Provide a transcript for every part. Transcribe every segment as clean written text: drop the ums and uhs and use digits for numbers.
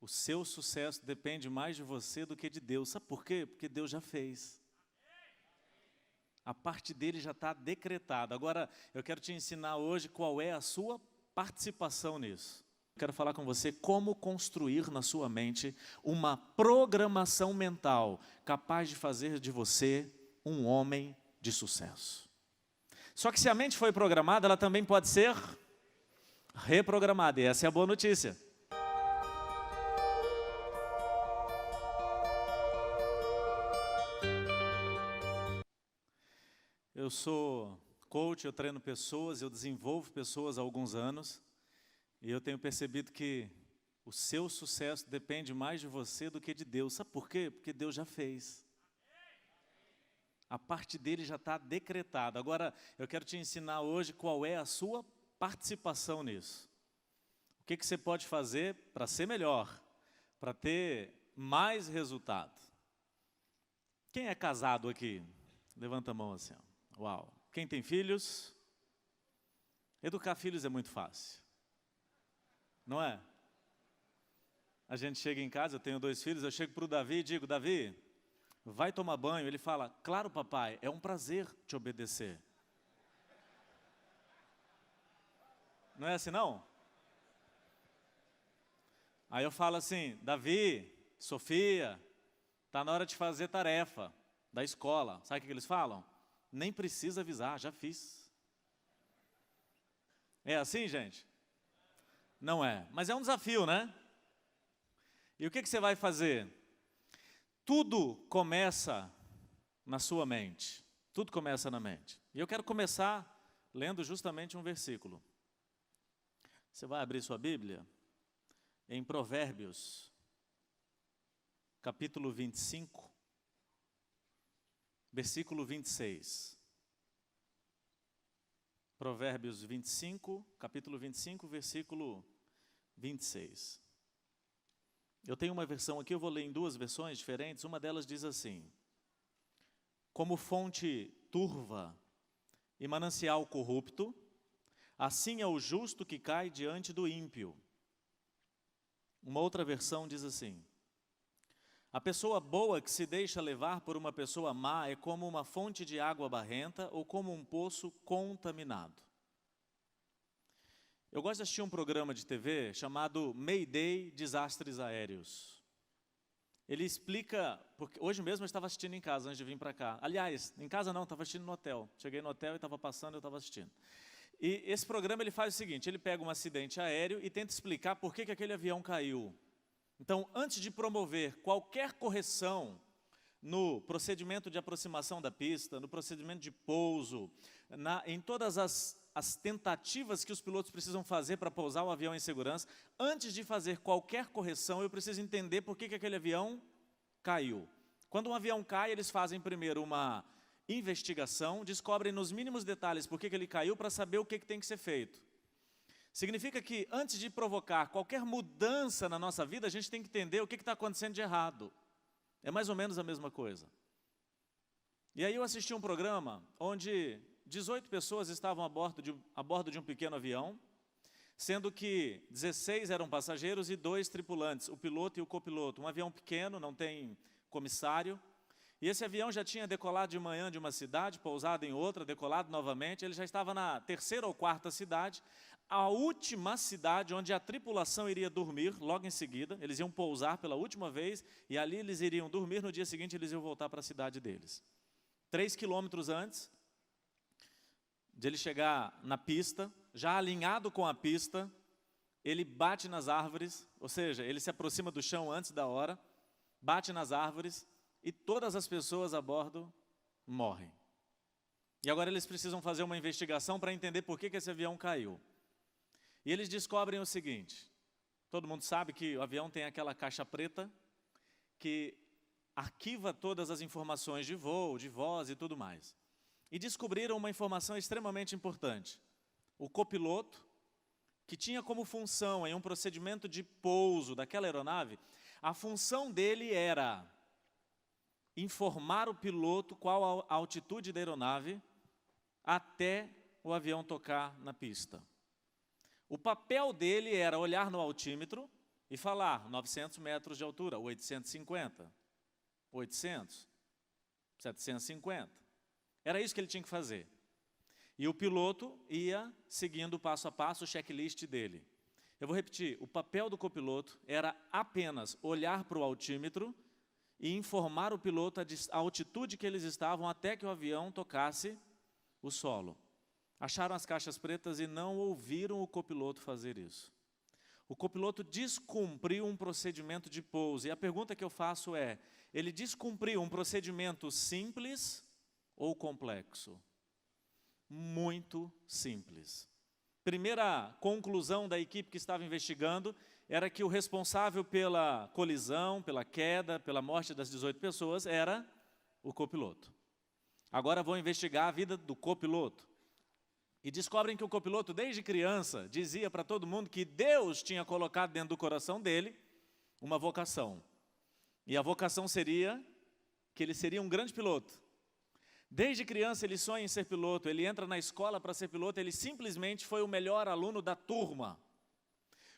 O seu sucesso depende mais de você do que de Deus. Sabe por quê? Porque Deus já fez. A parte dele já está decretada. Agora, eu quero te ensinar hoje qual é a sua participação nisso. Eu quero falar com você como construir na sua mente uma programação mental capaz de fazer de você um homem de sucesso. Só que se a mente foi programada, ela também pode ser reprogramada. E essa é a boa notícia. Eu sou coach, eu treino pessoas, eu desenvolvo pessoas há alguns anos. E eu tenho percebido que o seu sucesso depende mais de você do que de Deus. Sabe por quê? Porque Deus já fez. A parte dele já está decretada. Agora, eu quero te ensinar hoje qual é a sua participação nisso. O que você pode fazer para ser melhor, para ter mais resultado. Quem é casado aqui? Levanta a mão assim. Uau. Quem tem filhos? Educar filhos é muito fácil. Não é? A gente chega em casa, eu tenho 2 filhos, eu chego para o Davi e digo, Davi, vai tomar banho. Ele fala, claro papai, é um prazer te obedecer. Não é assim não? Aí eu falo assim, Davi, Sofia, está na hora de fazer tarefa da escola. Sabe o que eles falam? Nem precisa avisar, já fiz. É assim, gente? Não é, mas é um desafio, né? E o que você vai fazer? Tudo começa na sua mente. Tudo começa na mente. E eu quero começar lendo justamente um versículo. Você vai abrir sua Bíblia em Provérbios, capítulo 25, versículo 26. Provérbios 25, capítulo 25, versículo 26. Eu tenho uma versão aqui, eu vou ler em 2 versões diferentes. Uma delas diz assim: como fonte turva e manancial corrupto, assim é o justo que cai diante do ímpio. Uma outra versão diz assim: a pessoa boa que se deixa levar por uma pessoa má é como uma fonte de água barrenta ou como um poço contaminado. Eu gosto de assistir um programa de TV chamado Mayday Desastres Aéreos. Ele explica, porque hoje mesmo eu estava assistindo em casa antes de vir para cá. Aliás, em casa não, estava assistindo no hotel. Cheguei no hotel e estava passando, eu estava assistindo. E esse programa ele faz o seguinte, ele pega um acidente aéreo e tenta explicar por que aquele avião caiu. Então, antes de promover qualquer correção no procedimento de aproximação da pista, no procedimento de pouso, em todas as tentativas que os pilotos precisam fazer para pousar o avião em segurança, antes de fazer qualquer correção, eu preciso entender por que aquele avião caiu. Quando um avião cai, eles fazem primeiro uma investigação, descobrem nos mínimos detalhes por que ele caiu para saber o que tem que ser feito. Significa que antes de provocar qualquer mudança na nossa vida, a gente tem que entender o que está acontecendo de errado. É mais ou menos a mesma coisa. E aí eu assisti um programa onde 18 pessoas estavam a bordo de um pequeno avião, sendo que 16 eram passageiros e 2 tripulantes, o piloto e o copiloto. Um avião pequeno, não tem comissário. E esse avião já tinha decolado de manhã de uma cidade, pousado em outra, decolado novamente. Ele já estava na 3ª ou 4ª cidade. A última cidade onde a tripulação iria dormir, logo em seguida, eles iam pousar pela última vez, e ali eles iriam dormir, no dia seguinte eles iam voltar para a cidade deles. 3 quilômetros antes de ele chegar na pista, já alinhado com a pista, ele bate nas árvores, ou seja, ele se aproxima do chão antes da hora, bate nas árvores, e todas as pessoas a bordo morrem. E agora eles precisam fazer uma investigação para entender por que esse avião caiu. E eles descobrem o seguinte, todo mundo sabe que o avião tem aquela caixa preta que arquiva todas as informações de voo, de voz e tudo mais. E descobriram uma informação extremamente importante. O copiloto, que tinha como função em um procedimento de pouso daquela aeronave, a função dele era informar o piloto qual a altitude da aeronave até o avião tocar na pista. O papel dele era olhar no altímetro e falar 900 metros de altura, 850, 800, 750. Era isso que ele tinha que fazer. E o piloto ia seguindo passo a passo o checklist dele. Eu vou repetir, o papel do copiloto era apenas olhar para o altímetro e informar o piloto a altitude que eles estavam até que o avião tocasse o solo. Acharam as caixas pretas e não ouviram o copiloto fazer isso. O copiloto descumpriu um procedimento de pouso. E a pergunta que eu faço é, ele descumpriu um procedimento simples ou complexo? Muito simples. Primeira conclusão da equipe que estava investigando era que o responsável pela colisão, pela queda, pela morte das 18 pessoas era o copiloto. Agora vão investigar a vida do copiloto. E descobrem que o copiloto, desde criança, dizia para todo mundo que Deus tinha colocado dentro do coração dele uma vocação. E a vocação seria que ele seria um grande piloto. Desde criança ele sonha em ser piloto, ele entra na escola para ser piloto, ele simplesmente foi o melhor aluno da turma.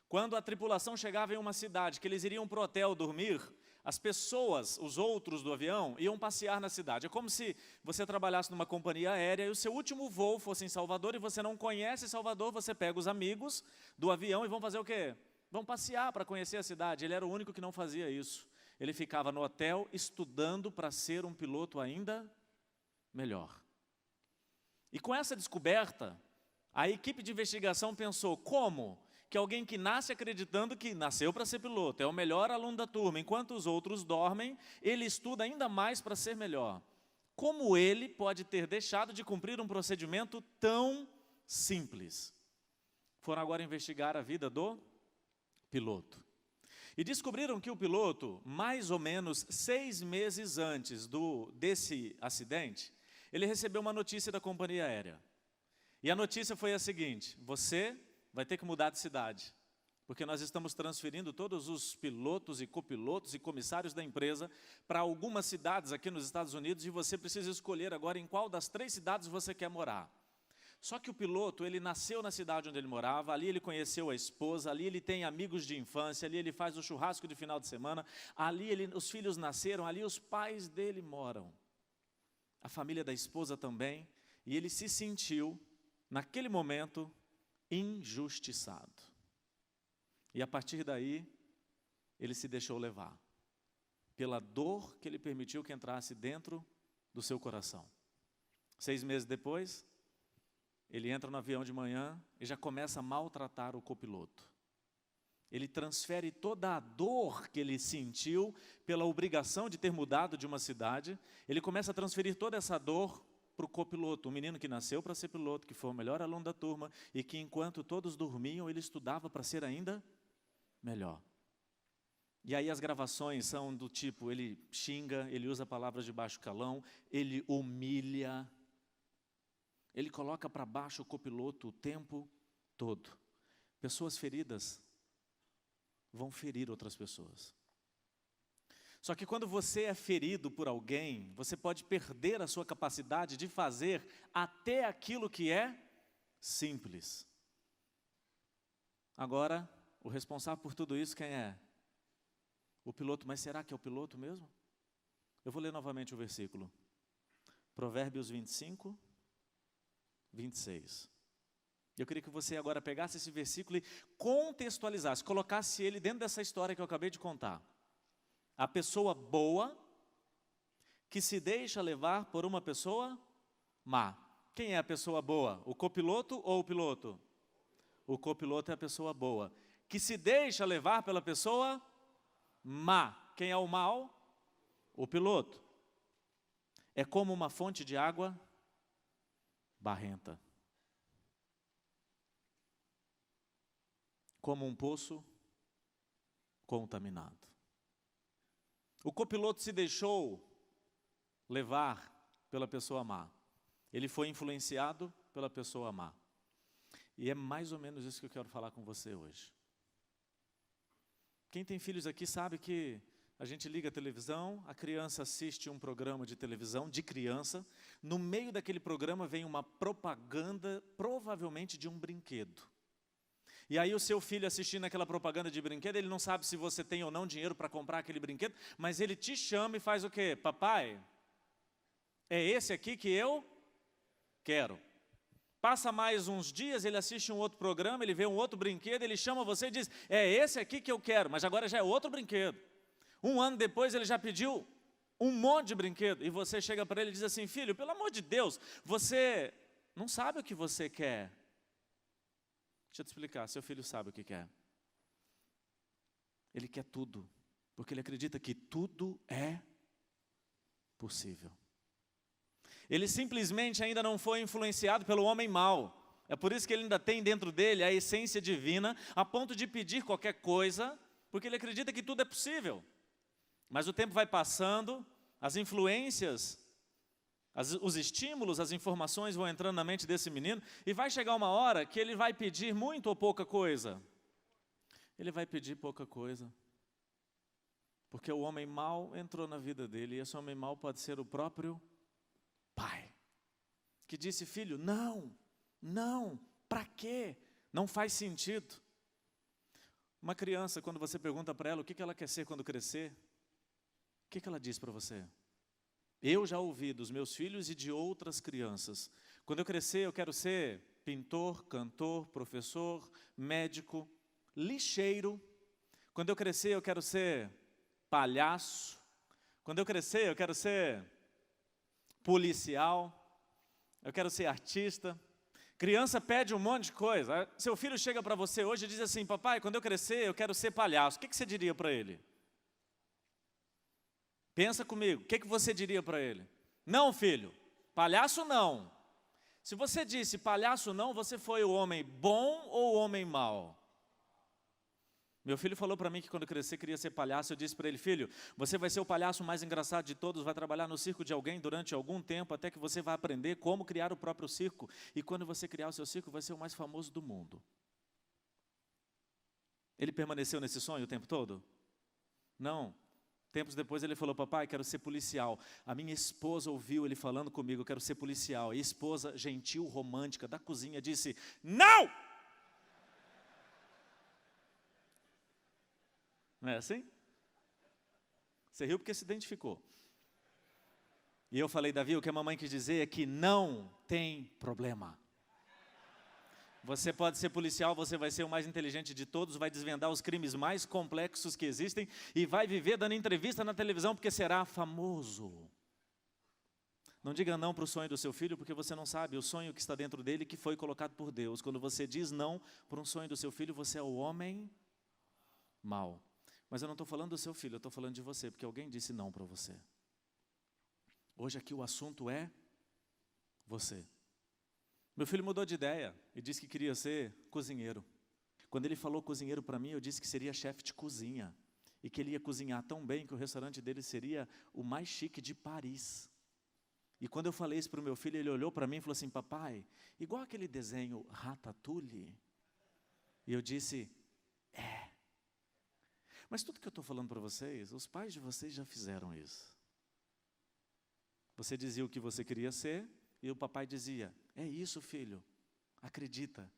Quando a tripulação chegava em uma cidade, que eles iriam para o hotel dormir, as pessoas, os outros do avião, iam passear na cidade. É como se você trabalhasse numa companhia aérea e o seu último voo fosse em Salvador e você não conhece Salvador, você pega os amigos do avião e vão fazer o quê? Vão passear para conhecer a cidade. Ele era o único que não fazia isso. Ele ficava no hotel estudando para ser um piloto ainda melhor. E com essa descoberta, a equipe de investigação pensou, como que alguém que nasce acreditando que nasceu para ser piloto, é o melhor aluno da turma, enquanto os outros dormem, ele estuda ainda mais para ser melhor. Como ele pode ter deixado de cumprir um procedimento tão simples? Foram agora investigar a vida do piloto. E descobriram que o piloto, mais ou menos 6 meses antes desse acidente, ele recebeu uma notícia da companhia aérea. E a notícia foi a seguinte, você vai ter que mudar de cidade, porque nós estamos transferindo todos os pilotos e copilotos e comissários da empresa para algumas cidades aqui nos Estados Unidos e você precisa escolher agora em qual das 3 cidades você quer morar. Só que o piloto, ele nasceu na cidade onde ele morava, ali ele conheceu a esposa, ali ele tem amigos de infância, ali ele faz o churrasco de final de semana, ali os filhos nasceram, ali os pais dele moram. A família da esposa também, e ele se sentiu, naquele momento, injustiçado. E a partir daí, ele se deixou levar pela dor que ele permitiu que entrasse dentro do seu coração. 6 meses depois, ele entra no avião de manhã e já começa a maltratar o copiloto. Ele transfere toda a dor que ele sentiu pela obrigação de ter mudado de uma cidade, ele começa a transferir toda essa dor para o copiloto, um menino que nasceu para ser piloto, que foi o melhor aluno da turma e que enquanto todos dormiam, ele estudava para ser ainda melhor. E aí as gravações são do tipo, ele xinga, ele usa palavras de baixo calão, ele humilha, ele coloca para baixo o copiloto o tempo todo. Pessoas feridas vão ferir outras pessoas. Só que quando você é ferido por alguém, você pode perder a sua capacidade de fazer até aquilo que é simples. Agora, o responsável por tudo isso quem é? O piloto, mas será que é o piloto mesmo? Eu vou ler novamente o versículo. Provérbios 25, 26. Eu queria que você agora pegasse esse versículo e contextualizasse, colocasse ele dentro dessa história que eu acabei de contar. A pessoa boa que se deixa levar por uma pessoa má. Quem é a pessoa boa? O copiloto ou o piloto? O copiloto é a pessoa boa. Que se deixa levar pela pessoa má. Quem é o mal? O piloto. É como uma fonte de água barrenta. Como um poço contaminado. O copiloto se deixou levar pela pessoa má. Ele foi influenciado pela pessoa má. E é mais ou menos isso que eu quero falar com você hoje. Quem tem filhos aqui sabe que a gente liga a televisão, a criança assiste um programa de televisão de criança, no meio daquele programa vem uma propaganda, provavelmente de um brinquedo. E aí o seu filho assistindo aquela propaganda de brinquedo, ele não sabe se você tem ou não dinheiro para comprar aquele brinquedo, mas ele te chama e faz o quê? Papai, é esse aqui que eu quero. Passa mais uns dias, ele assiste um outro programa, ele vê um outro brinquedo, ele chama você e diz, é esse aqui que eu quero, mas agora já é outro brinquedo. Um ano depois ele já pediu um monte de brinquedo, e você chega para ele e diz assim, filho, pelo amor de Deus, você não sabe o que você quer. Deixa eu te explicar, seu filho sabe o que quer. Ele quer tudo, porque ele acredita que tudo é possível. Ele simplesmente ainda não foi influenciado pelo homem mau. É por isso que ele ainda tem dentro dele a essência divina, a ponto de pedir qualquer coisa, porque ele acredita que tudo é possível. Mas o tempo vai passando, as influências, os estímulos, as informações vão entrando na mente desse menino, e vai chegar uma hora que ele vai pedir muito ou pouca coisa. Ele vai pedir pouca coisa, porque o homem mau entrou na vida dele, e esse homem mau pode ser o próprio pai, que disse, filho, não, para quê? Não faz sentido. Uma criança, quando você pergunta para ela o que ela quer ser quando crescer, o que ela diz para você? Eu já ouvi dos meus filhos e de outras crianças, quando eu crescer eu quero ser pintor, cantor, professor, médico, lixeiro. Quando eu crescer eu quero ser palhaço. Quando eu crescer eu quero ser policial. Eu quero ser artista. Criança pede um monte de coisa. Seu filho chega para você hoje e diz assim, papai, quando eu crescer eu quero ser palhaço. O que você diria para ele? Pensa comigo, o que você diria para ele? Não, filho, palhaço não. Se você disse palhaço não, você foi o homem bom ou o homem mau? Meu filho falou para mim que quando crescer queria ser palhaço. Eu disse para ele, filho, você vai ser o palhaço mais engraçado de todos, vai trabalhar no circo de alguém durante algum tempo, até que você vai aprender como criar o próprio circo. E quando você criar o seu circo, vai ser o mais famoso do mundo. Ele permaneceu nesse sonho o tempo todo? Não. Tempos depois ele falou, papai, quero ser policial. A minha esposa ouviu ele falando comigo, quero ser policial. E a esposa, gentil, romântica, da cozinha, disse, não! Não é assim? Você riu porque se identificou. E eu falei, Davi, o que a mamãe quis dizer é que não tem problema. Você pode ser policial, você vai ser o mais inteligente de todos, vai desvendar os crimes mais complexos que existem e vai viver dando entrevista na televisão porque será famoso. Não diga não para o sonho do seu filho, porque você não sabe o sonho que está dentro dele, que foi colocado por Deus. Quando você diz não para um sonho do seu filho, você é o homem mau. Mas eu não estou falando do seu filho, eu estou falando de você, porque alguém disse não para você. Hoje aqui o assunto é você. Meu filho mudou de ideia e disse que queria ser cozinheiro. Quando ele falou cozinheiro para mim, eu disse que seria chefe de cozinha. E que ele ia cozinhar tão bem que o restaurante dele seria o mais chique de Paris. E quando eu falei isso para o meu filho, ele olhou para mim e falou assim, papai, igual aquele desenho Ratatouille? E eu disse, é. Mas tudo que eu estou falando para vocês, os pais de vocês já fizeram isso. Você dizia o que você queria ser, e o papai dizia, é isso, filho, acredita,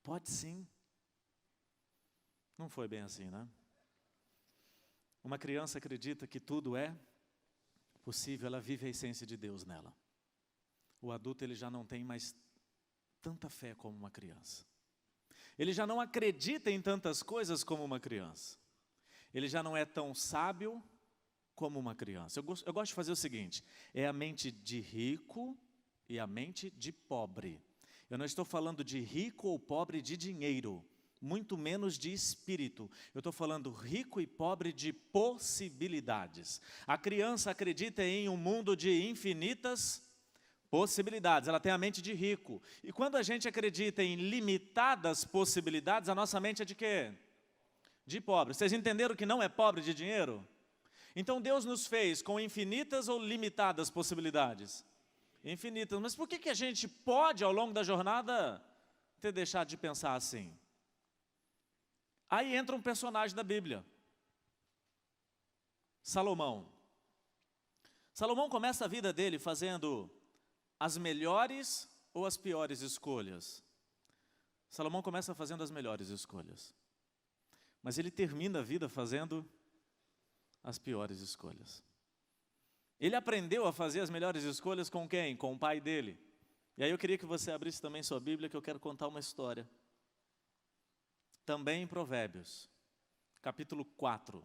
pode sim. Não foi bem assim, né? Uma criança acredita que tudo é possível, ela vive a essência de Deus nela. O adulto, ele já não tem mais tanta fé como uma criança. Ele já não acredita em tantas coisas como uma criança. Ele já não é tão sábio como uma criança. Eu gosto de fazer o seguinte, é a mente de rico e a mente de pobre. Eu não estou falando de rico ou pobre de dinheiro, muito menos de espírito. Eu estou falando rico e pobre de possibilidades. A criança acredita em um mundo de infinitas possibilidades, ela tem a mente de rico. E quando a gente acredita em limitadas possibilidades, a nossa mente é de quê? De pobre. Vocês entenderam que não é pobre de dinheiro? Então Deus nos fez com infinitas ou limitadas possibilidades? Infinitas. Mas por que a gente pode, ao longo da jornada, ter deixado de pensar assim? Aí entra um personagem da Bíblia, Salomão. Salomão começa a vida dele fazendo as melhores ou as piores escolhas? Salomão começa fazendo as melhores escolhas, mas ele termina a vida fazendo as piores escolhas. Ele aprendeu a fazer as melhores escolhas com quem? Com o pai dele. E aí eu queria que você abrisse também sua Bíblia, que eu quero contar uma história. Também em Provérbios, capítulo 4.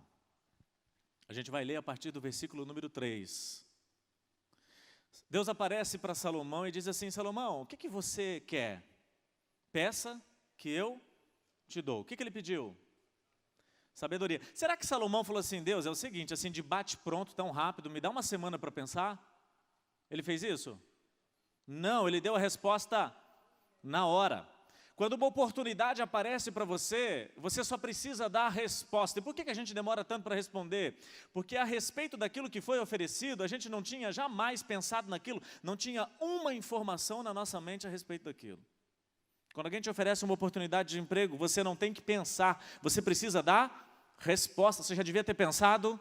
A gente vai ler a partir do versículo número 3. Deus aparece para Salomão e diz assim: Salomão, o que você quer? Peça que eu te dou. O que ele pediu? Sabedoria. Será que Salomão falou assim: Deus, é o seguinte, assim, de bate pronto, tão rápido, me dá uma semana para pensar? Ele fez isso? Não, ele deu a resposta na hora. Quando uma oportunidade aparece para você, você só precisa dar a resposta. E por que a gente demora tanto para responder? Porque a respeito daquilo que foi oferecido, a gente não tinha jamais pensado naquilo, não tinha uma informação na nossa mente a respeito daquilo. Quando alguém te oferece uma oportunidade de emprego, você não tem que pensar, você precisa dar resposta. Você já devia ter pensado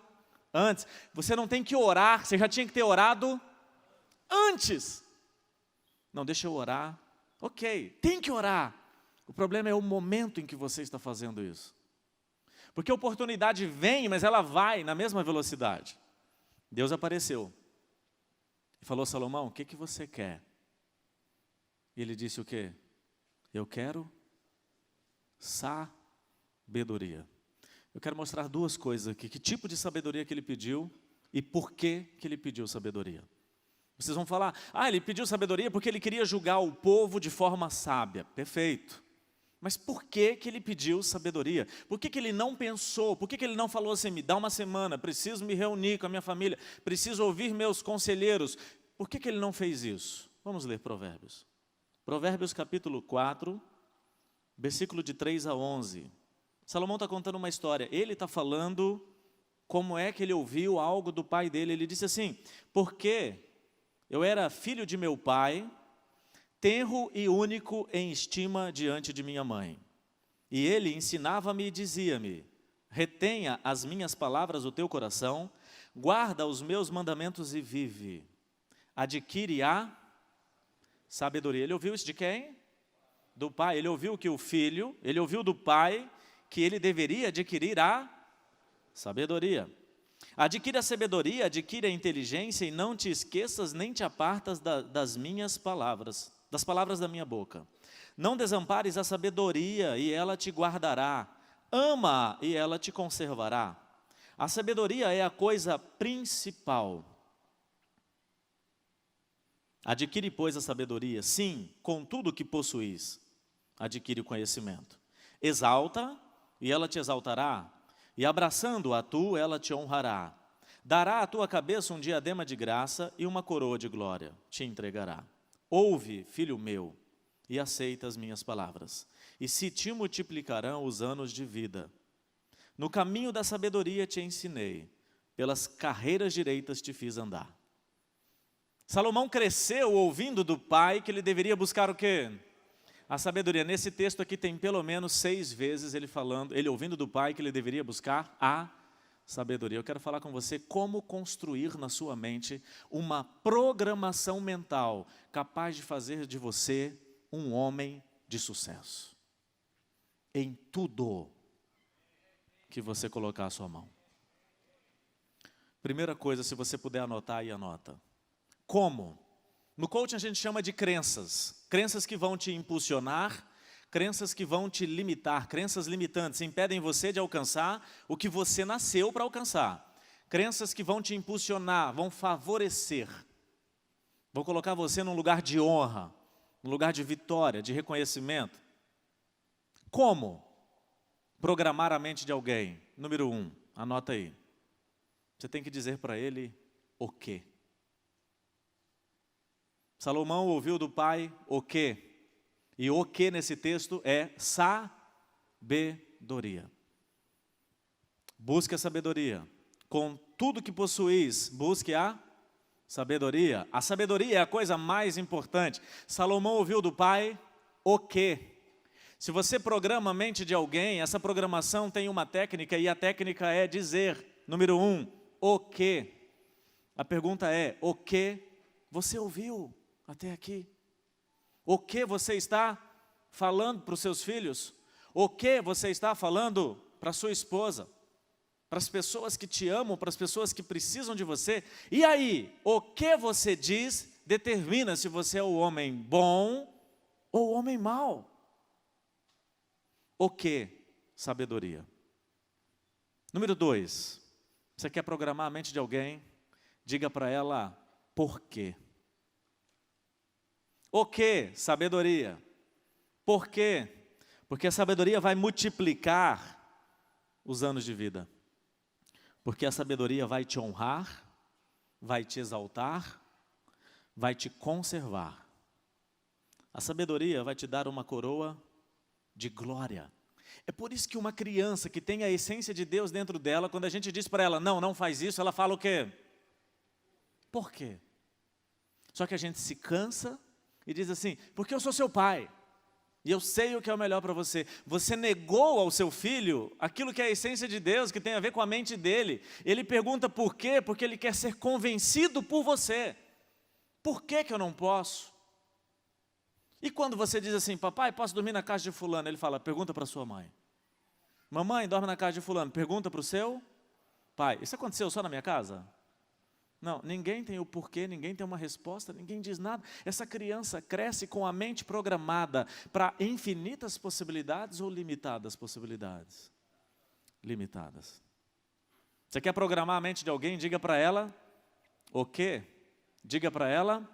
antes. Você não tem que orar, você já tinha que ter orado antes. Não, deixa eu orar. Ok, tem que orar. O problema é o momento em que você está fazendo isso. Porque a oportunidade vem, mas ela vai na mesma velocidade. Deus apareceu e falou: Salomão, o que você quer? E ele disse o quê? Eu quero sabedoria. Eu quero mostrar duas coisas aqui. Que tipo de sabedoria que ele pediu e por que ele pediu sabedoria. Vocês vão falar: ele pediu sabedoria porque ele queria julgar o povo de forma sábia. Perfeito. Mas por que ele pediu sabedoria? Por que ele não pensou? Por que ele não falou assim: me dá uma semana, preciso me reunir com a minha família, preciso ouvir meus conselheiros? Por que ele não fez isso? Vamos ler Provérbios. Provérbios capítulo 4, versículo de 3 a 11. Salomão está contando uma história. Ele está falando como é que ele ouviu algo do pai dele. Ele disse assim: porque eu era filho de meu pai, tenro e único em estima diante de minha mãe. E ele ensinava-me e dizia-me: retenha as minhas palavras do teu coração, guarda os meus mandamentos e vive. Adquire a sabedoria. Ele ouviu isso de quem? Do pai. Ele ouviu que o filho, ele ouviu do pai que ele deveria adquirir a sabedoria. Adquire a sabedoria, adquire a inteligência e não te esqueças nem te apartas das minhas palavras, das palavras da minha boca. Não desampares a sabedoria e ela te guardará. Ama e ela te conservará. A sabedoria é a coisa principal. Adquire, pois, a sabedoria, sim, com tudo que possuís. Adquire o conhecimento. Exalta e ela te exaltará. E abraçando-a tu, ela te honrará. Dará à tua cabeça um diadema de graça e uma coroa de glória te entregará. Ouve, filho meu, e aceita as minhas palavras, e se te multiplicarão os anos de vida. No caminho da sabedoria te ensinei, pelas carreiras direitas te fiz andar. Salomão cresceu ouvindo do pai que ele deveria buscar o quê? A sabedoria. Nesse texto aqui tem pelo menos 6 vezes ele ouvindo do pai que ele deveria buscar a sabedoria. Eu quero falar com você como construir na sua mente uma programação mental capaz de fazer de você um homem de sucesso. Em tudo que você colocar a sua mão. Primeira coisa, se você puder anotar aí, anota. Como? No coaching a gente chama de crenças. Crenças que vão te impulsionar, crenças que vão te limitar, crenças limitantes, impedem você de alcançar o que você nasceu para alcançar. Crenças que vão te impulsionar, vão favorecer, vão colocar você num lugar de honra, num lugar de vitória, de reconhecimento. Como programar a mente de alguém? Número 1, anota aí. Você tem que dizer para ele o quê? Salomão ouviu do pai o quê? E o que nesse texto é sabedoria. Busque a sabedoria. Com tudo que possuís, busque a sabedoria. A sabedoria é a coisa mais importante. Salomão ouviu do pai o quê? Se você programa a mente de alguém, essa programação tem uma técnica e a técnica é dizer, número 1, o quê? A pergunta é, o que você ouviu até aqui? O que você está falando para os seus filhos? O que você está falando para a sua esposa? Para as pessoas que te amam, para as pessoas que precisam de você? E aí, o que você diz determina se você é o homem bom ou o homem mau. O que? Sabedoria. Número 2, você quer programar a mente de alguém? Diga para ela por quê. O que? Sabedoria. Por quê? Porque a sabedoria vai multiplicar os anos de vida. Porque a sabedoria vai te honrar, vai te exaltar, vai te conservar. A sabedoria vai te dar uma coroa de glória. É por isso que uma criança que tem a essência de Deus dentro dela, quando a gente diz para ela, não faz isso, ela fala o quê? Por quê? Só que a gente se cansa e diz assim, porque eu sou seu pai. E eu sei o que é o melhor para você. Você negou ao seu filho aquilo que é a essência de Deus, que tem a ver com a mente dele. Ele pergunta por quê? Porque ele quer ser convencido por você. Por que eu não posso? E quando você diz assim, papai, posso dormir na casa de fulano? Ele fala, pergunta para sua mãe. Mamãe, dorme na casa de fulano. Pergunta para o seu pai. Isso aconteceu só na minha casa? Não, ninguém tem o porquê, ninguém tem uma resposta, ninguém diz nada. Essa criança cresce com a mente programada para infinitas possibilidades ou limitadas possibilidades? Limitadas. Você quer programar a mente de alguém? Diga para ela o quê? Diga para ela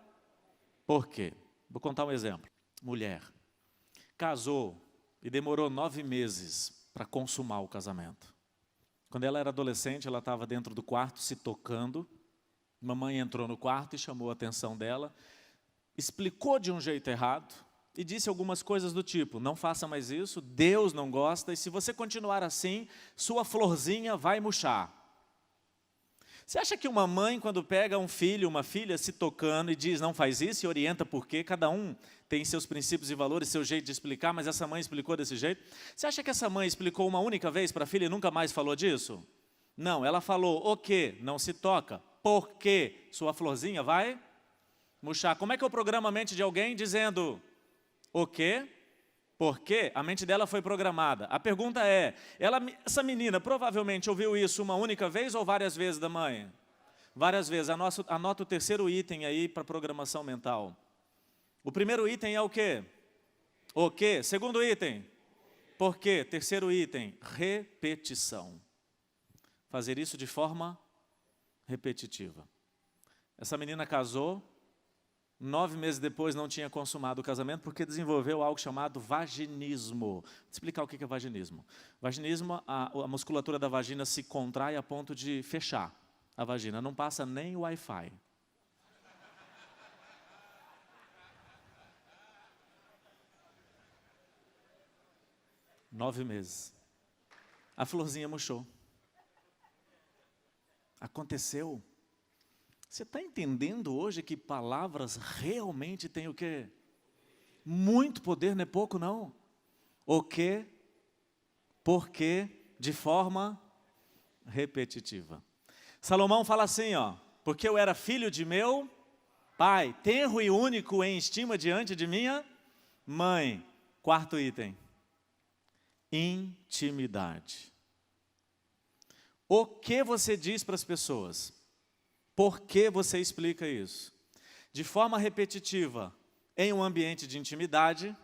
por quê. Vou contar um exemplo. Mulher casou e demorou 9 meses para consumar o casamento. Quando ela era adolescente, ela estava dentro do quarto se tocando. Mamãe entrou no quarto e chamou a atenção dela, explicou de um jeito errado e disse algumas coisas do tipo, não faça mais isso, Deus não gosta e se você continuar assim, sua florzinha vai murchar. Você acha que uma mãe, quando pega um filho, uma filha se tocando e diz não faz isso e orienta por quê? Cada um tem seus princípios e valores, seu jeito de explicar, mas essa mãe explicou desse jeito. Você acha que essa mãe explicou uma única vez para a filha e nunca mais falou disso? Não, ela falou o quê? Não se toca. Porque sua florzinha vai murchar. Como é que eu programo a mente de alguém dizendo o quê? Porque a mente dela foi programada. A pergunta é, essa menina provavelmente ouviu isso uma única vez ou várias vezes da mãe? Várias vezes. Anota o terceiro item aí para programação mental. O primeiro item é o quê? O quê? Segundo item? Por quê? Terceiro item? Repetição. Fazer isso de forma repetitiva. Essa menina casou, 9 meses depois não tinha consumado o casamento porque desenvolveu algo chamado vaginismo. Vou explicar o que é vaginismo. Vaginismo, a musculatura da vagina se contrai a ponto de fechar a vagina, não passa nem o Wi-Fi. Nove meses. A florzinha murchou. Aconteceu. Você está entendendo hoje que palavras realmente têm o quê? Muito poder, não é pouco não. O quê? Por quê? De forma repetitiva. Salomão fala assim, porque eu era filho de meu pai, tenro e único em estima diante de minha mãe. Quarto item. Intimidade. O que você diz para as pessoas? Por que você explica isso? De forma repetitiva, em um ambiente de intimidade,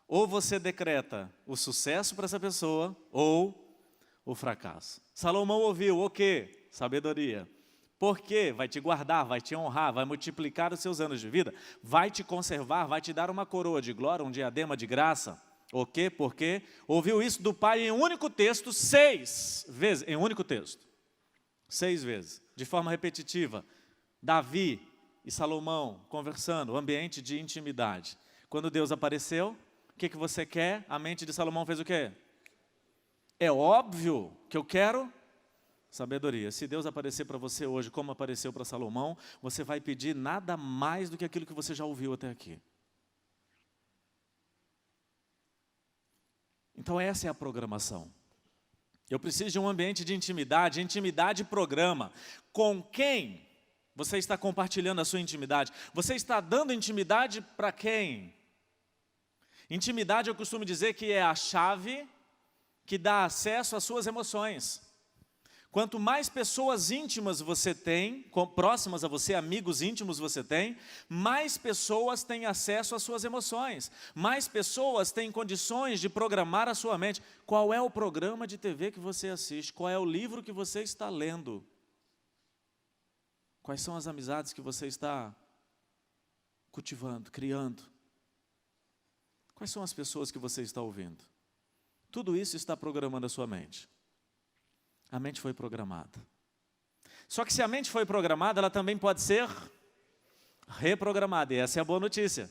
ou você decreta o sucesso para essa pessoa, ou o fracasso. Salomão ouviu o quê? Sabedoria. Por quê? Vai te guardar, vai te honrar, vai multiplicar os seus anos de vida, vai te conservar, vai te dar uma coroa de glória, um diadema de graça. O quê? Por quê? Ouviu isso do pai em um único texto 6 vezes, em um único texto. 6 vezes, de forma repetitiva. Davi e Salomão conversando, ambiente de intimidade. Quando Deus apareceu, o que você quer? A mente de Salomão fez o quê? É óbvio que eu quero sabedoria. Se Deus aparecer para você hoje como apareceu para Salomão, você vai pedir nada mais do que aquilo que você já ouviu até aqui. Então essa é a programação. Eu preciso de um ambiente de intimidade. Intimidade programa. Com quem você está compartilhando a sua intimidade? Você está dando intimidade para quem? Intimidade eu costumo dizer que é a chave que dá acesso às suas emoções. Quanto mais pessoas íntimas você tem, próximas a você, amigos íntimos você tem, mais pessoas têm acesso às suas emoções, mais pessoas têm condições de programar a sua mente. Qual é o programa de TV que você assiste? Qual é o livro que você está lendo? Quais são as amizades que você está cultivando, criando? Quais são as pessoas que você está ouvindo? Tudo isso está programando a sua mente. A mente foi programada. Só que se a mente foi programada, ela também pode ser reprogramada. E essa é a boa notícia.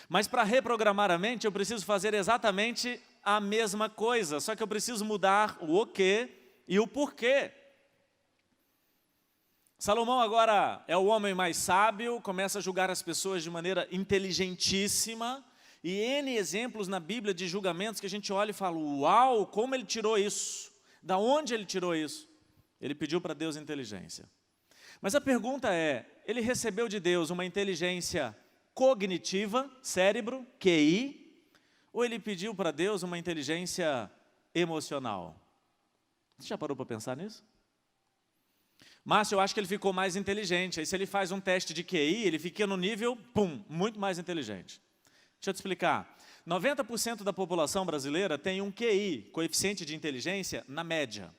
Mas para reprogramar a mente, eu preciso fazer exatamente a mesma coisa. Só que eu preciso mudar o quê e o porquê. Salomão agora é o homem mais sábio, começa a julgar as pessoas de maneira inteligentíssima. E N exemplos na Bíblia de julgamentos que a gente olha e fala, uau, como ele tirou isso? Da onde ele tirou isso? Ele pediu para Deus inteligência. Mas a pergunta é, ele recebeu de Deus uma inteligência cognitiva, cérebro, QI, ou ele pediu para Deus uma inteligência emocional? Você já parou para pensar nisso? Márcio, eu acho que ele ficou mais inteligente. Aí se ele faz um teste de QI, ele fica no nível, muito mais inteligente. Deixa eu te explicar. 90% da população brasileira tem um QI, coeficiente de inteligência, na média.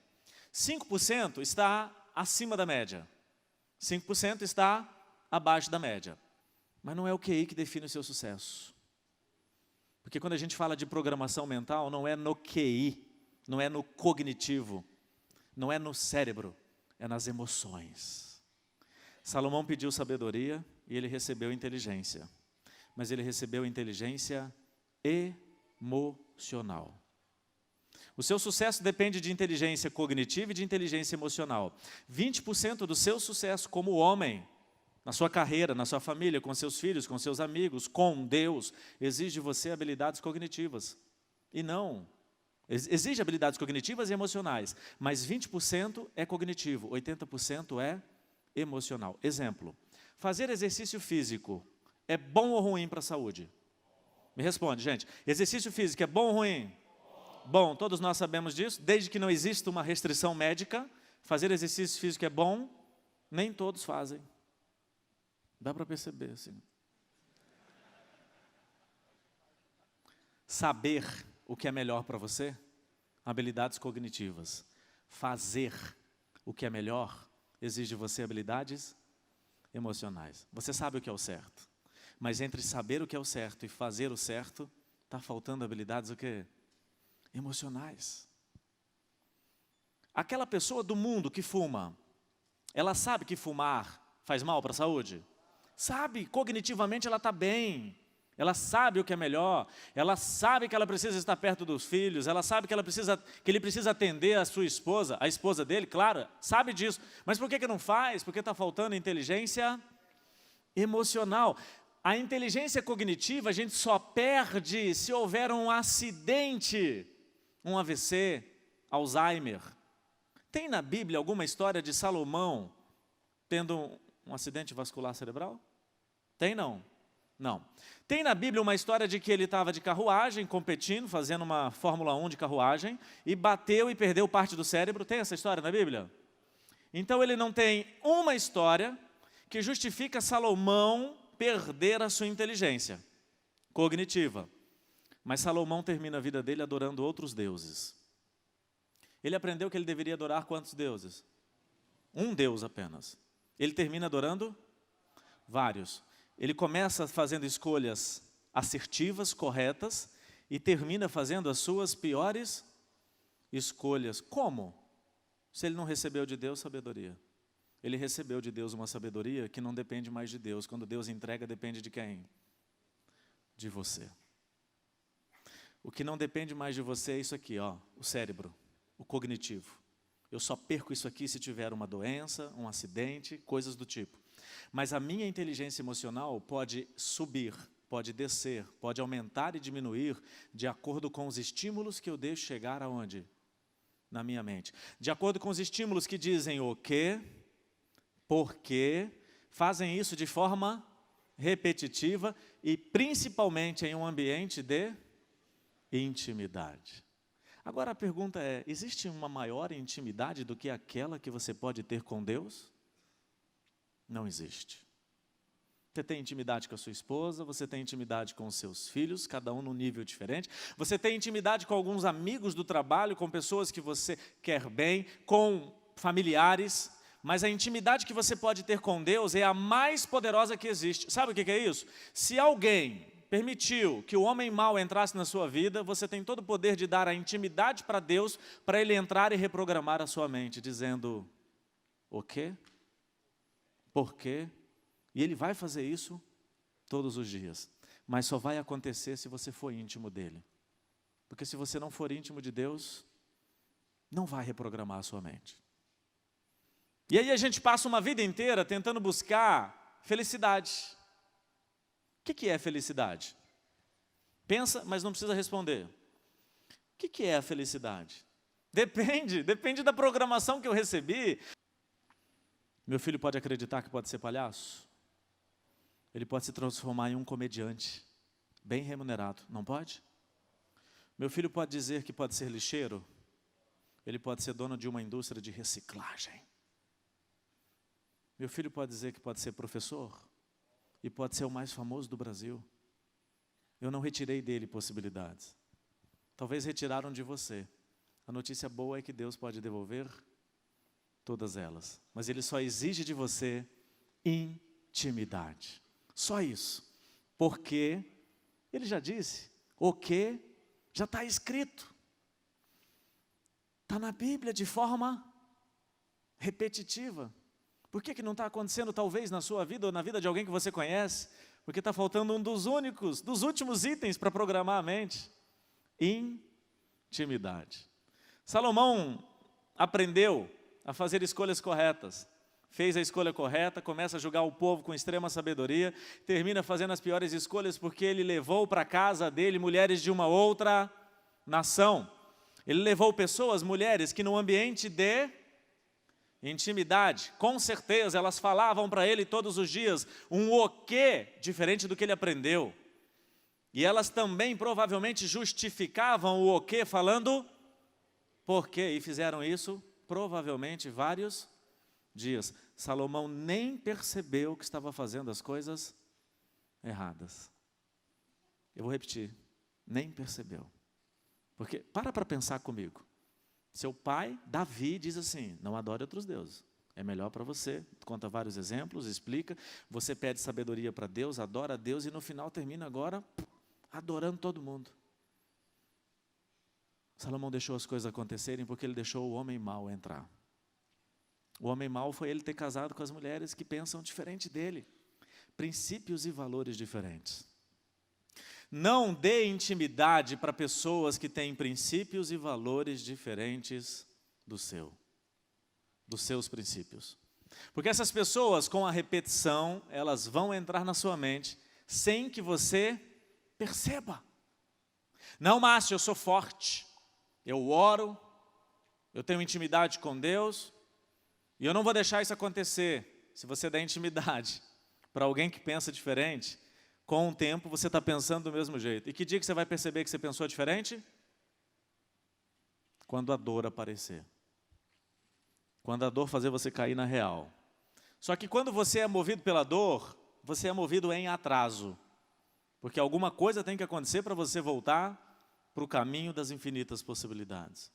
5% está acima da média. 5% está abaixo da média. Mas não é o QI que define o seu sucesso. Porque quando a gente fala de programação mental, não é no QI, não é no cognitivo, não é no cérebro, é nas emoções. Salomão pediu sabedoria e ele recebeu inteligência. Mas ele recebeu inteligência emocional. O seu sucesso depende de inteligência cognitiva e de inteligência emocional. 20% do seu sucesso como homem, na sua carreira, na sua família, com seus filhos, com seus amigos, com Deus, exige de você habilidades cognitivas. E não, exige habilidades cognitivas e emocionais, mas 20% é cognitivo, 80% é emocional. Exemplo, fazer exercício físico é bom ou ruim para a saúde? Me responde, gente. Exercício físico é bom ou ruim? Bom, todos nós sabemos disso. Desde que não exista uma restrição médica, fazer exercício físico é bom, nem todos fazem. Dá para perceber, assim. Saber o que é melhor para você? Habilidades cognitivas. Fazer o que é melhor exige de você habilidades emocionais. Você sabe o que é o certo. Mas entre saber o que é o certo e fazer o certo, está faltando habilidades o quê? Emocionais. Aquela pessoa do mundo que fuma, ela sabe que fumar faz mal para a saúde? Sabe, cognitivamente ela está bem. Ela sabe o que é melhor, ela sabe que ela precisa estar perto dos filhos, ela sabe que ele precisa atender a sua esposa, a esposa dele, claro, sabe disso. Mas por que não faz? Porque está faltando inteligência emocional. A inteligência cognitiva a gente só perde se houver um acidente, um AVC, Alzheimer. Tem na Bíblia alguma história de Salomão tendo um acidente vascular cerebral? Tem não? Não. Tem na Bíblia uma história de que ele estava de carruagem, competindo, fazendo uma Fórmula 1 de carruagem, e bateu e perdeu parte do cérebro. Tem essa história na Bíblia? Então ele não tem uma história que justifica Salomão perder a sua inteligência cognitiva. Mas Salomão termina a vida dele adorando outros deuses. Ele aprendeu que ele deveria adorar quantos deuses? Um Deus apenas. Ele termina adorando vários. Ele começa fazendo escolhas assertivas, corretas, e termina fazendo as suas piores escolhas. Como? Se ele não recebeu de Deus sabedoria. Ele recebeu de Deus uma sabedoria que não depende mais de Deus. Quando Deus entrega, depende de quem? De você. O que não depende mais de você é isso aqui, ó, o cérebro, o cognitivo. Eu só perco isso aqui se tiver uma doença, um acidente, coisas do tipo. Mas a minha inteligência emocional pode subir, pode descer, pode aumentar e diminuir de acordo com os estímulos que eu deixo chegar aonde? Na minha mente. De acordo com os estímulos que dizem o quê, por quê, fazem isso de forma repetitiva e principalmente em um ambiente de intimidade. Agora a pergunta é, existe uma maior intimidade do que aquela que você pode ter com Deus? Não existe. Você tem intimidade com a sua esposa, você tem intimidade com os seus filhos, cada um num nível diferente. Você tem intimidade com alguns amigos do trabalho, com pessoas que você quer bem, com familiares. Mas a intimidade que você pode ter com Deus é a mais poderosa que existe. Sabe o que é isso? Se alguém permitiu que o homem mau entrasse na sua vida, você tem todo o poder de dar a intimidade para Deus, para ele entrar e reprogramar a sua mente, dizendo, o quê? Por quê? E ele vai fazer isso todos os dias. Mas só vai acontecer se você for íntimo dele. Porque se você não for íntimo de Deus, não vai reprogramar a sua mente. E aí a gente passa uma vida inteira tentando buscar felicidade. O que é felicidade? Pensa, mas não precisa responder. O que é a felicidade? Depende da programação que eu recebi. Meu filho pode acreditar que pode ser palhaço? Ele pode se transformar em um comediante, bem remunerado, não pode? Meu filho pode dizer que pode ser lixeiro? Ele pode ser dono de uma indústria de reciclagem. Meu filho pode dizer que pode ser professor? E pode ser o mais famoso do Brasil. Eu não retirei dele possibilidades. Talvez retiraram de você. A notícia boa é que Deus pode devolver todas elas. Mas Ele só exige de você intimidade. Só isso. Porque Ele já disse, o que já está escrito. Está na Bíblia de forma repetitiva. Por que não está acontecendo talvez na sua vida ou na vida de alguém que você conhece? Porque está faltando um dos últimos itens para programar a mente. Intimidade. Salomão aprendeu a fazer escolhas corretas. Fez a escolha correta, começa a julgar o povo com extrema sabedoria, termina fazendo as piores escolhas porque ele levou para casa dele mulheres de uma outra nação. Ele levou pessoas, mulheres, que no ambiente de intimidade, com certeza elas falavam para ele todos os dias um o quê diferente do que ele aprendeu. E elas também provavelmente justificavam o quê falando por quê. E fizeram isso provavelmente vários dias. Salomão nem percebeu que estava fazendo as coisas erradas. Eu vou repetir, nem percebeu. Porque, para pensar comigo. Seu pai, Davi, diz assim, não adore outros deuses. É melhor para você. Conta vários exemplos, explica. Você pede sabedoria para Deus, adora a Deus e no final termina agora adorando todo mundo. Salomão deixou as coisas acontecerem porque ele deixou o homem mau entrar. O homem mau foi ele ter casado com as mulheres que pensam diferente dele. Princípios e valores diferentes. Não dê intimidade para pessoas que têm princípios e valores diferentes dos seus princípios. Porque essas pessoas, com a repetição, elas vão entrar na sua mente sem que você perceba. Não, Márcio, eu sou forte, eu oro, eu tenho intimidade com Deus, e eu não vou deixar isso acontecer. Se você der intimidade para alguém que pensa diferente, com o tempo você está pensando do mesmo jeito. E que dia que você vai perceber que você pensou diferente? Quando a dor aparecer. Quando a dor fazer você cair na real. Só que quando você é movido pela dor, você é movido em atraso. Porque alguma coisa tem que acontecer para você voltar para o caminho das infinitas possibilidades.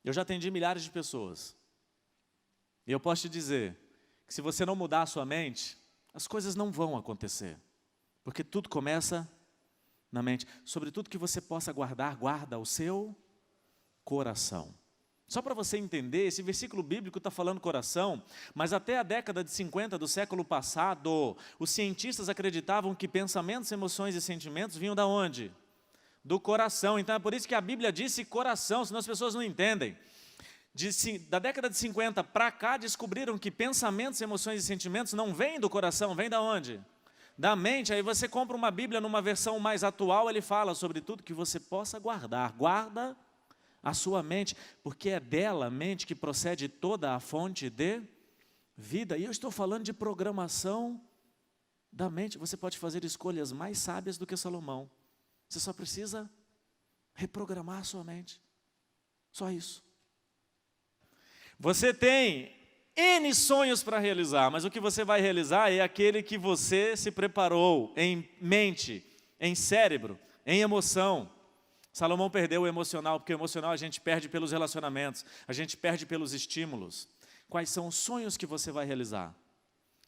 Eu já atendi milhares de pessoas. E eu posso te dizer que se você não mudar a sua mente, as coisas não vão acontecer. Porque tudo começa na mente. Sobre tudo que você possa guardar, guarda o seu coração. Só para você entender, esse versículo bíblico está falando coração, mas até a década de 50 do século passado, os cientistas acreditavam que pensamentos, emoções e sentimentos vinham da onde? Do coração. Então é por isso que a Bíblia disse coração, senão as pessoas não entendem. Da década de 50 para cá, descobriram que pensamentos, emoções e sentimentos não vêm do coração, vêm da onde? Da mente. Aí você compra uma Bíblia numa versão mais atual, ele fala sobre tudo que você possa guardar. Guarda a sua mente, porque é dela, mente, que procede toda a fonte de vida. E eu estou falando de programação da mente, você pode fazer escolhas mais sábias do que Salomão. Você só precisa reprogramar a sua mente. Só isso. Você tem N sonhos para realizar, mas o que você vai realizar é aquele que você se preparou em mente, em cérebro, em emoção. Salomão perdeu o emocional, porque o emocional a gente perde pelos relacionamentos, a gente perde pelos estímulos. Quais são os sonhos que você vai realizar?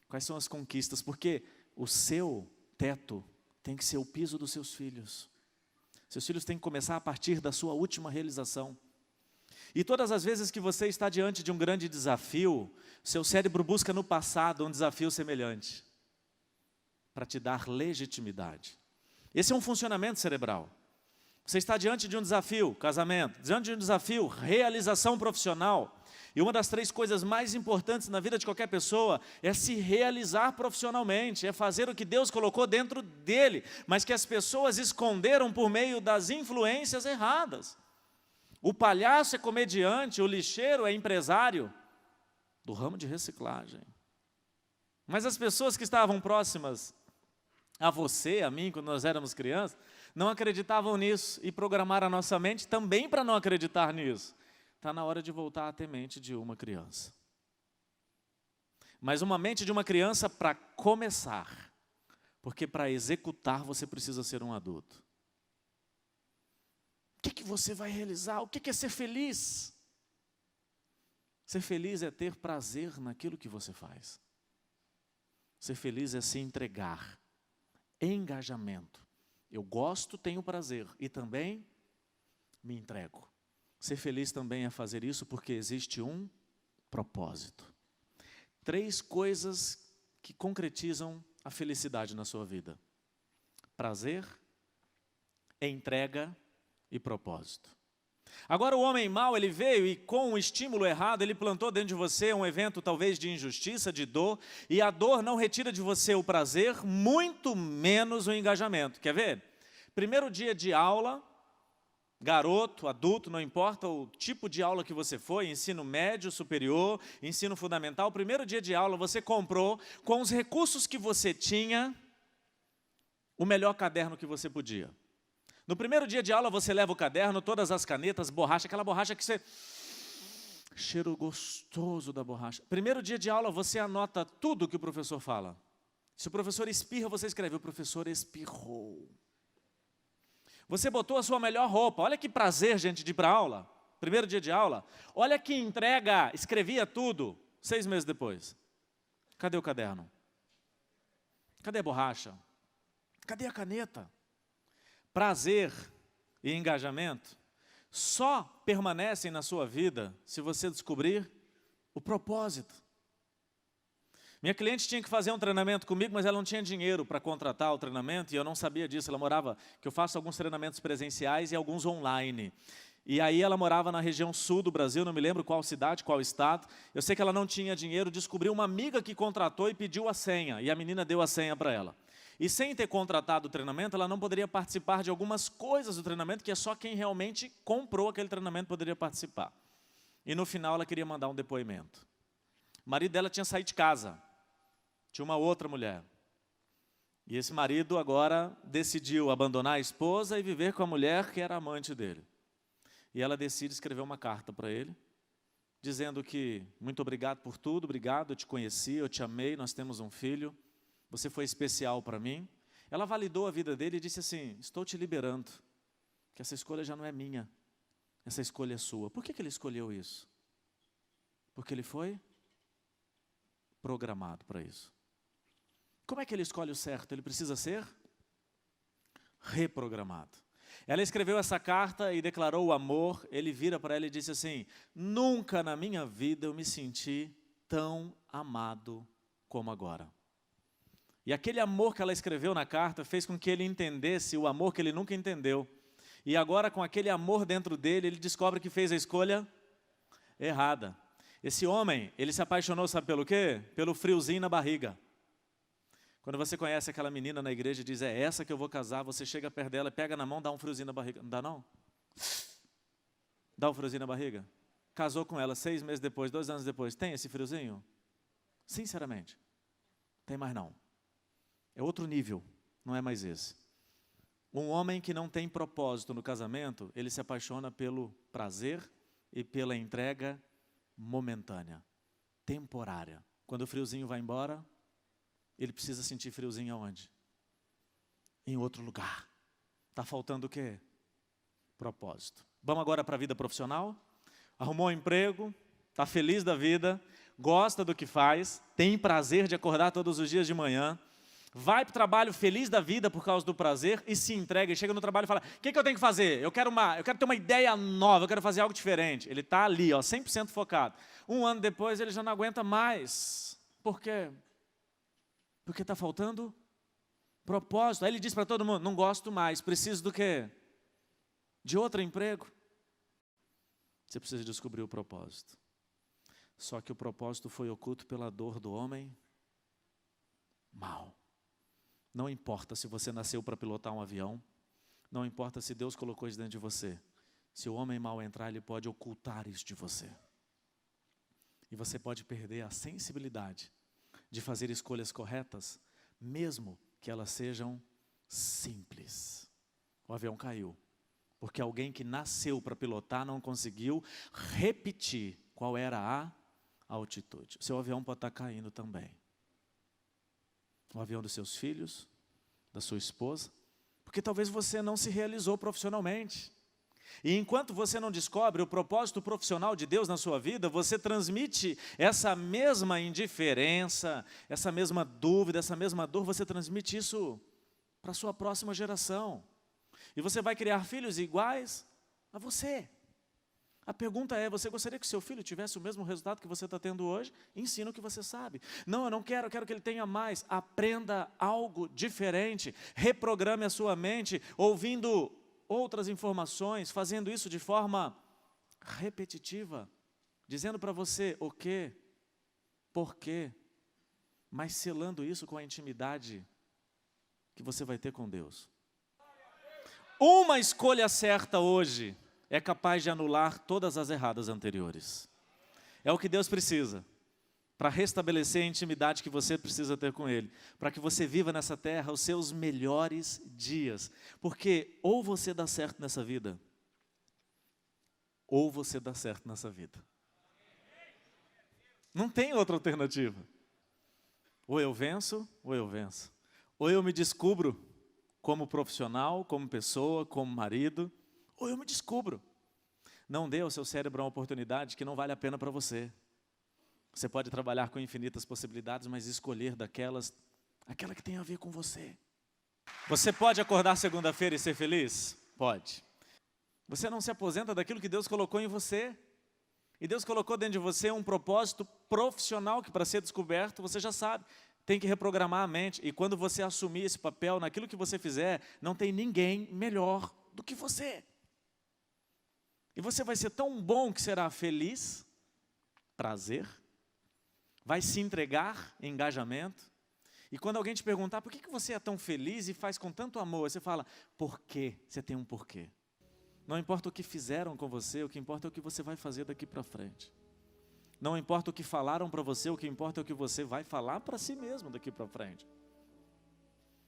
Quais são as conquistas? Porque o seu teto tem que ser o piso dos seus filhos. Seus filhos têm que começar a partir da sua última realização. E todas as vezes que você está diante de um grande desafio, seu cérebro busca no passado um desafio semelhante, para te dar legitimidade. Esse é um funcionamento cerebral. Você está diante de um desafio, casamento, diante de um desafio, realização profissional. E uma das 3 coisas mais importantes na vida de qualquer pessoa é se realizar profissionalmente, é fazer o que Deus colocou dentro dele, mas que as pessoas esconderam por meio das influências erradas. O palhaço é comediante, o lixeiro é empresário do ramo de reciclagem. Mas as pessoas que estavam próximas a você, a mim, quando nós éramos crianças, não acreditavam nisso e programaram a nossa mente também para não acreditar nisso. Está na hora de voltar a ter mente de uma criança. Mas uma mente de uma criança para começar, porque para executar você precisa ser um adulto. O que você vai realizar? O que é ser feliz? Ser feliz é ter prazer naquilo que você faz. Ser feliz é se entregar. Engajamento. Eu gosto, tenho prazer e também me entrego. Ser feliz também é fazer isso porque existe um propósito. 3 coisas que concretizam a felicidade na sua vida: prazer, entrega e propósito. Agora o homem mau, ele veio e com um estímulo errado, ele plantou dentro de você um evento talvez de injustiça, de dor, e a dor não retira de você o prazer, muito menos o engajamento. Quer ver? Primeiro dia de aula, garoto, adulto, não importa o tipo de aula que você foi, ensino médio, superior, ensino fundamental, primeiro dia de aula você comprou, com os recursos que você tinha, o melhor caderno que você podia. No primeiro dia de aula você leva o caderno, todas as canetas, borracha, aquela borracha que você... cheiro gostoso da borracha. Primeiro dia de aula você anota tudo que o professor fala. Se o professor espirra, você escreve, o professor espirrou. Você botou a sua melhor roupa. Olha que prazer, gente, de ir para a aula. Primeiro dia de aula. Olha que entrega, escrevia tudo. 6 meses depois. Cadê o caderno? Cadê a borracha? Cadê a caneta? Prazer e engajamento só permanecem na sua vida se você descobrir o propósito. Minha cliente tinha que fazer um treinamento comigo, mas ela não tinha dinheiro para contratar o treinamento, e eu não sabia disso. Ela morava, que eu faço alguns treinamentos presenciais e alguns online. E aí ela morava na região sul do Brasil, não me lembro qual cidade, qual estado. Eu sei que ela não tinha dinheiro, descobriu uma amiga que contratou e pediu a senha, e a menina deu a senha para ela. E sem ter contratado o treinamento, ela não poderia participar de algumas coisas do treinamento, que é só quem realmente comprou aquele treinamento poderia participar. E no final ela queria mandar um depoimento. O marido dela tinha saído de casa, tinha uma outra mulher. E esse marido agora decidiu abandonar a esposa e viver com a mulher que era amante dele. E ela decide escrever uma carta para ele, dizendo que muito obrigado por tudo, obrigado, eu te conheci, eu te amei, nós temos um filho. Você foi especial para mim. Ela validou a vida dele e disse assim, estou te liberando, que essa escolha já não é minha, essa escolha é sua. Por que ele escolheu isso? Porque ele foi programado para isso. Como é que ele escolhe o certo? Ele precisa ser reprogramado. Ela escreveu essa carta e declarou o amor. Ele vira para ela e disse assim, nunca na minha vida eu me senti tão amado como agora. E aquele amor que ela escreveu na carta fez com que ele entendesse o amor que ele nunca entendeu. E agora, com aquele amor dentro dele, ele descobre que fez a escolha errada. Esse homem, ele se apaixonou, sabe pelo quê? Pelo friozinho na barriga. Quando você conhece aquela menina na igreja e diz, é essa que eu vou casar, você chega perto dela, pega na mão, dá um friozinho na barriga. Não dá não? Dá um friozinho na barriga? Casou com ela 6 meses depois, 2 anos depois, tem esse friozinho? Sinceramente, tem mais não. É outro nível, não é mais esse. Um homem que não tem propósito no casamento, ele se apaixona pelo prazer e pela entrega momentânea, temporária. Quando o friozinho vai embora, ele precisa sentir friozinho aonde? Em outro lugar. Está faltando o quê? Propósito. Vamos agora para a vida profissional? Arrumou um emprego, está feliz da vida, gosta do que faz, tem prazer de acordar todos os dias de manhã, vai para o trabalho feliz da vida por causa do prazer e se entrega, e chega no trabalho e fala, o que eu tenho que fazer? Eu quero ter uma ideia nova, eu quero fazer algo diferente. Ele está ali, 100% focado. Um ano depois ele já não aguenta mais. Por quê? Porque está faltando propósito. Aí ele diz para todo mundo, não gosto mais, preciso do quê? De outro emprego. Você precisa descobrir o propósito. Só que o propósito foi oculto pela dor do homem mau. Não importa se você nasceu para pilotar um avião, não importa se Deus colocou isso dentro de você. Se o homem mau entrar, ele pode ocultar isso de você. E você pode perder a sensibilidade de fazer escolhas corretas, mesmo que elas sejam simples. O avião caiu, porque alguém que nasceu para pilotar não conseguiu repetir qual era a altitude. O seu avião pode estar caindo também. O avião dos seus filhos, da sua esposa, porque talvez você não se realizou profissionalmente. E enquanto você não descobre o propósito profissional de Deus na sua vida, você transmite essa mesma indiferença, essa mesma dúvida, essa mesma dor, você transmite isso para a sua próxima geração. E você vai criar filhos iguais a você. A pergunta é, você gostaria que seu filho tivesse o mesmo resultado que você está tendo hoje? Ensina o que você sabe. Não, eu não quero, eu quero que ele tenha mais. Aprenda algo diferente. Reprograme a sua mente, ouvindo outras informações, fazendo isso de forma repetitiva. Dizendo para você o quê, por quê, mas selando isso com a intimidade que você vai ter com Deus. Uma escolha certa hoje é capaz de anular todas as erradas anteriores. É o que Deus precisa para restabelecer a intimidade que você precisa ter com Ele, para que você viva nessa terra os seus melhores dias. Porque ou você dá certo nessa vida, ou você dá certo nessa vida. Não tem outra alternativa. Ou eu venço, ou eu venço. Ou eu me descubro como profissional, como pessoa, como marido, ou eu me descubro. Não dê ao seu cérebro uma oportunidade que não vale a pena para você. Você pode trabalhar com infinitas possibilidades, mas escolher aquela que tem a ver com você. Você pode acordar segunda-feira e ser feliz? Pode. Você não se aposenta daquilo que Deus colocou em você. E Deus colocou dentro de você um propósito profissional que para ser descoberto, você já sabe. Tem que reprogramar a mente. E quando você assumir esse papel, naquilo que você fizer, não tem ninguém melhor do que você. E você vai ser tão bom que será feliz, prazer, vai se entregar em engajamento. E quando alguém te perguntar, por que você é tão feliz e faz com tanto amor? Você fala, por quê? Você tem um porquê. Não importa o que fizeram com você, o que importa é o que você vai fazer daqui para frente. Não importa o que falaram para você, o que importa é o que você vai falar para si mesmo daqui para frente.